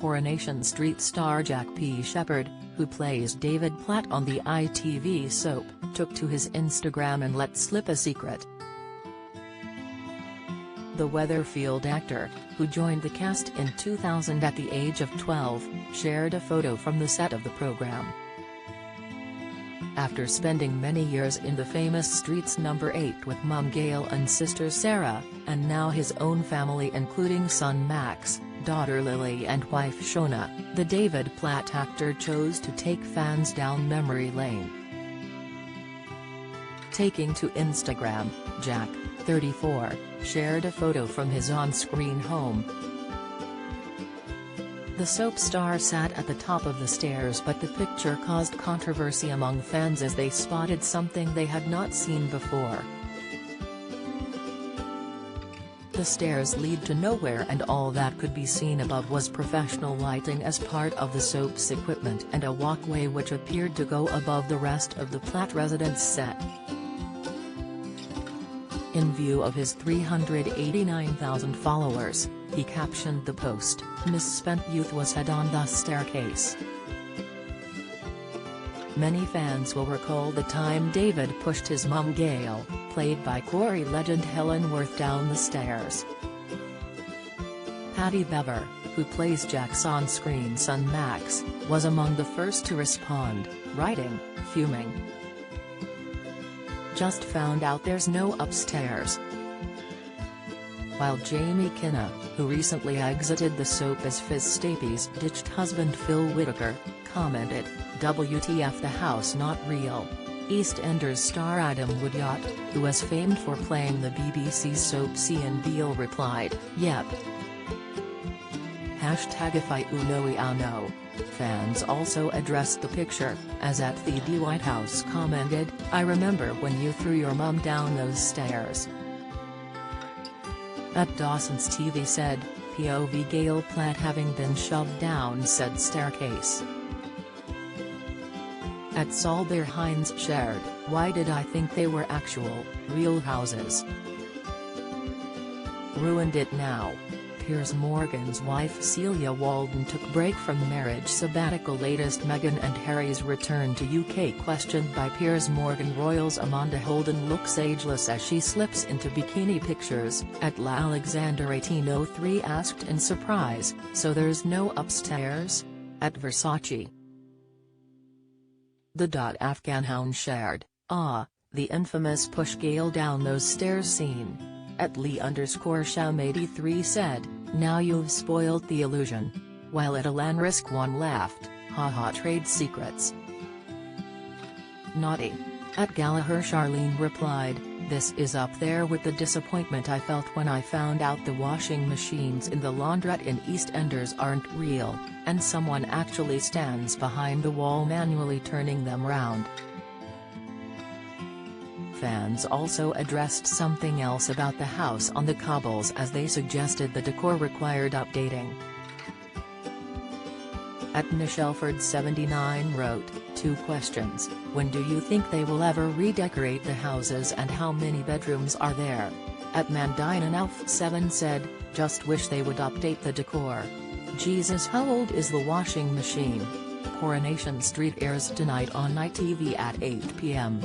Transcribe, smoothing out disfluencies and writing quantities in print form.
Coronation Street star Jack P. Shepherd, who plays David Platt on the ITV soap, took to his Instagram and let slip a secret. The Weatherfield actor, who joined the cast in 2000 at the age of 12, shared a photo from the set of the program. After spending many years in the famous Streets No. 8 with mum Gail and sister Sarah, and now his own family including son Max, daughter Lily and wife Shona, the David Platt actor chose to take fans down memory lane. Taking to Instagram, Jack, 34, shared a photo from his on-screen home. The soap star sat at the top of the stairs, but the picture caused controversy among fans as they spotted something they had not seen before. The stairs lead to nowhere, and all that could be seen above was professional lighting as part of the soap's equipment and a walkway which appeared to go above the rest of the Platt residence set. In view of his 389,000 followers, he captioned the post, "Misspent youth was had on the staircase." Many fans will recall the time David pushed his mum Gail, played by Corrie legend Helen Worth, down the stairs. Patty Bever, who plays Jack's on-screen son Max, was among the first to respond, writing, "Fuming. Just found out there's no upstairs." While Jamie Kinna, who recently exited the soap as Fizz Staples' ditched husband Phil Whitaker, commented, "WTF, the house not real." EastEnders star Adam Woodyard, who is famed for playing the BBC soap C and Beale, replied, "Yep. #if I know." Fans also addressed the picture, as at the White House commented, "I remember when you threw your mum down those stairs." At Dawson's TV said, "POV Gail Platt having been shoved down said staircase." At Solbear Hines shared, "Why did I think they were actual, real houses? Ruined it now." Piers Morgan's wife Celia Walden took break from marriage sabbatical. Latest Meghan and Harry's return to UK questioned by Piers Morgan. Royals Amanda Holden looks ageless as she slips into bikini pictures. At La Alexander 1803 asked in surprise, "So there's no upstairs?" At Versace. The Afghan Hound shared, the infamous push Gail down those stairs scene." At Lee_Sham83 said, "Now you've spoiled the illusion." While at Alan Risk One laughed, "Haha, trade secrets. Naughty." At Gallagher Charlene replied, "This is up there with the disappointment I felt when I found out the washing machines in the laundrette in EastEnders aren't real, and someone actually stands behind the wall manually turning them round." Fans also addressed something else about the house on the cobbles as they suggested the decor required updating. At Michelford79 wrote, "2 questions, when do you think they will ever redecorate the houses and how many bedrooms are there?" At Mandinanalf7 said, "Just wish they would update the decor. Jesus, how old is the washing machine?" Coronation Street airs tonight on ITV at 8 p.m.